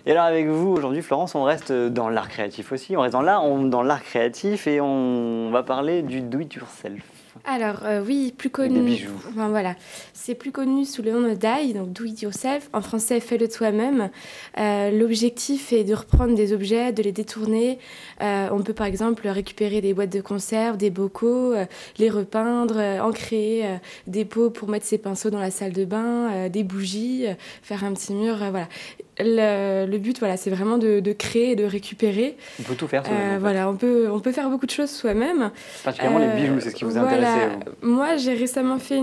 Et alors avec vous aujourd'hui, Florence, on reste dans l'art créatif aussi. On reste dans l'art créatif et on va parler du do it yourself. Alors oui, plus Avec connu. des bijoux. Enfin, voilà, c'est plus connu sous le nom de DIY, donc do it yourself. En français, fais-le toi-même. L'objectif est de reprendre des objets, de les détourner. On peut par exemple récupérer des boîtes de conserve, des bocaux, les repeindre, en créer des pots pour mettre ses pinceaux dans la salle de bain, des bougies, faire un petit mur, voilà. Le but, voilà, c'est vraiment de créer et de récupérer. On peut tout faire soi-même. En fait. Voilà, on peut faire beaucoup de choses soi-même. Particulièrement les bijoux, c'est ce qui vous intéresse. Moi, j'ai récemment fait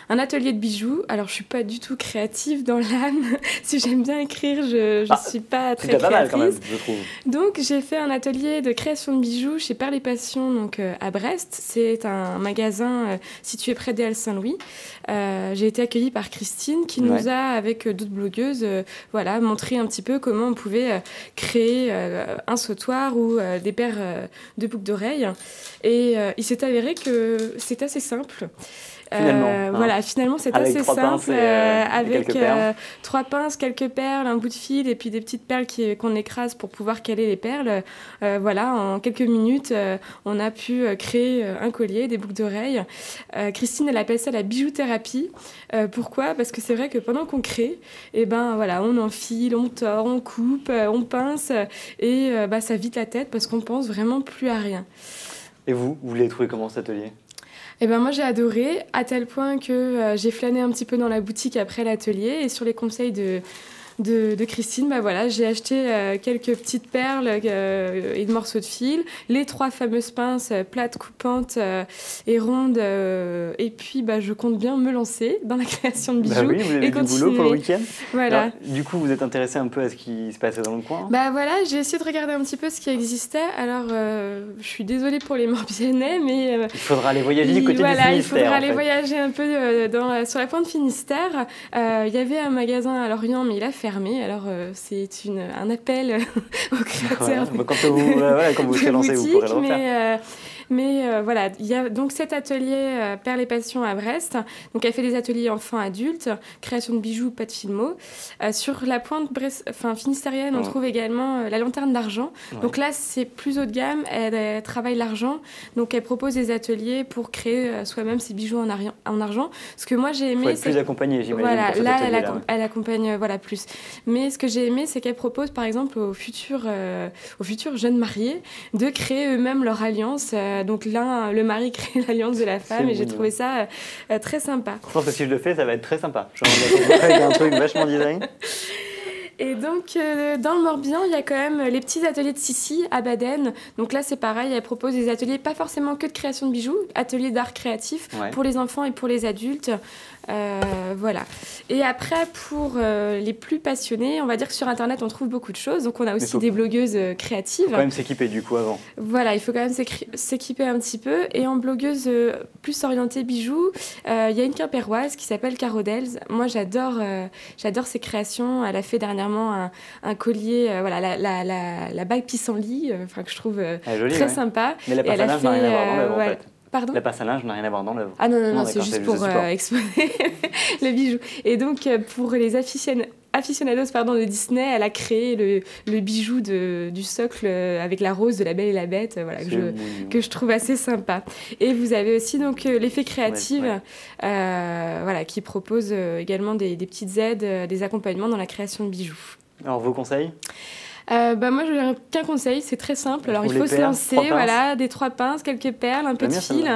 un atelier de bijoux. Alors, je suis pas du tout créative dans l'âme. Si j'aime bien écrire, je suis pas très créatrice. Pas mal quand même, je trouve. Donc, j'ai fait un atelier de création de bijoux chez Perles et Passions, donc à Brest. C'est un magasin situé près des Halles Saint-Louis. J'ai été accueillie par Christine, qui nous a, avec d'autres blogueuses, voilà, montré un petit peu comment on pouvait créer un sautoir ou des paires de boucles d'oreilles. Et il s'est avéré que c'est assez simple. Voilà, finalement, c'est assez simple. Avec 3 pinces, quelques perles, un bout de fil et puis des petites perles qu'on écrase pour pouvoir caler les perles. Voilà, en quelques minutes, on a pu créer un collier, des boucles d'oreilles. Christine, elle appelle ça la bijouthérapie. Pourquoi ? Parce que c'est vrai que pendant qu'on crée, voilà, on enfile, on tord, on coupe, on pince et ça vide la tête parce qu'on pense vraiment plus à rien. Et vous l'avez trouvé comment cet atelier ? Moi j'ai adoré, à tel point que j'ai flâné un petit peu dans la boutique après l'atelier et sur les conseils de Christine, voilà, j'ai acheté quelques petites perles et de morceaux de fil, les 3 fameuses pinces plates, coupantes et rondes, et puis je compte bien me lancer dans la création de bijoux. Oui, vous avez du boulot pour le week-end. Voilà. Alors, du coup, vous êtes intéressé un peu à ce qui se passait dans le coin ? Voilà, j'ai essayé de regarder un petit peu ce qui existait. Alors, je suis désolée pour les Morbihanais, mais il faudra aller voyager du côté du Finistère. Il faudra aller voyager un peu sur la pointe Finistère. Il y avait un magasin à Lorient, mais il a fermé. Alors, c'est un appel aux créateurs quand vous serez lancé, vous pourrez le refaire. Mais voilà, il y a donc cet atelier Perles et Passions à Brest. Donc, elle fait des ateliers enfants-adultes, création de bijoux, pas de filmo. Sur la pointe finistérienne, on trouve également la lanterne d'argent. Ouais. Donc là, c'est plus haut de gamme. Elle travaille l'argent. Donc, elle propose des ateliers pour créer soi-même ses bijoux en argent. Ce que moi, j'ai aimé... Il faut être plus accompagné, j'imagine. Voilà, là, elle accompagne plus. Mais ce que j'ai aimé, c'est qu'elle propose, par exemple, aux futurs jeunes mariés de créer eux-mêmes leur alliance. Donc là, le mari crée l'alliance de la femme et j'ai trouvé ça très sympa. Je pense que si je le fais, ça va être très sympa. Je vais avec un truc vachement design. Et donc, dans le Morbihan, il y a quand même les petits ateliers de Sissi à Baden. Donc là, c'est pareil, elle propose des ateliers, pas forcément que de création de bijoux, ateliers d'art créatif pour les enfants et pour les adultes. Voilà. Et après, pour les plus passionnés, on va dire que sur Internet, on trouve beaucoup de choses. Donc, on a aussi des blogueuses créatives. Il faut quand même s'équiper du coup avant. Voilà, il faut quand même s'équiper un petit peu. Et en blogueuse plus orientée bijoux, il y a une Quimpéroise qui s'appelle Caro Delz. Moi, j'adore ses créations. Elle a fait dernièrement un collier, voilà, la bague pissenlit, que je trouve très sympa. Mais la pince à linge n'a rien à voir dans l'œuvre, en fait. Pardon ? La pince à linge n'a rien à voir dans l'œuvre. Ah non, c'est juste pour exposer le bijou. Et donc, pour les aficionados de Disney, elle a créé le bijou du socle avec la rose de La Belle et la Bête, voilà, que je trouve assez sympa. Et vous avez aussi donc l'effet créative, voilà, qui propose également des petites aides, des accompagnements dans la création de bijoux. Alors, vos conseils ? Moi, je n'ai qu'un conseil, c'est très simple. Alors, il faut se lancer, voilà, des 3 pinces, quelques perles, un peu de fil.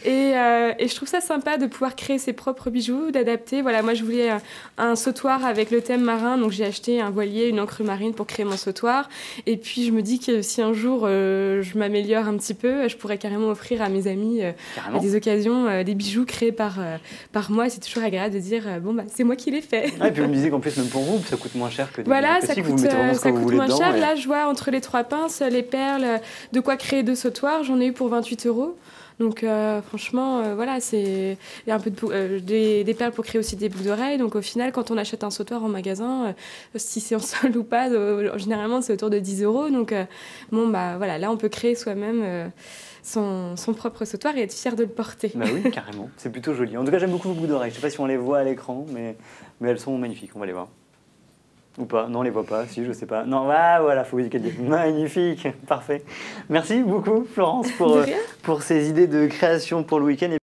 Et je trouve ça sympa de pouvoir créer ses propres bijoux, d'adapter. Voilà, moi, je voulais un sautoir avec le thème marin, donc j'ai acheté un voilier, une encre marine pour créer mon sautoir. Et puis, je me dis que si un jour je m'améliore un petit peu, je pourrais carrément offrir à mes amis à des occasions des bijoux créés par moi. C'est toujours agréable de dire, c'est moi qui l'ai fait. Et puis, vous me disiez qu'en plus, même pour vous, ça coûte moins cher que des ça coûte moins cher. Là, je vois entre les 3 pinces, les perles, de quoi créer 2 sautoirs. J'en ai eu pour 28 €. Donc, franchement, voilà, il y a un peu des perles pour créer aussi des boucles d'oreilles. Donc, au final, quand on achète un sautoir en magasin, si c'est en solde ou pas, généralement, c'est autour de 10 €. Donc, voilà, là, on peut créer soi-même son propre sautoir et être fier de le porter. Oui, carrément. C'est plutôt joli. En tout cas, j'aime beaucoup vos boucles d'oreilles. Je ne sais pas si on les voit à l'écran, mais elles sont magnifiques. On va les voir. Ou pas? Non, on les voit pas. Si, je sais pas. Non, ah, voilà, faut qu'elle dise. Magnifique, parfait. Merci beaucoup, Florence, pour ces idées de création pour le week-end.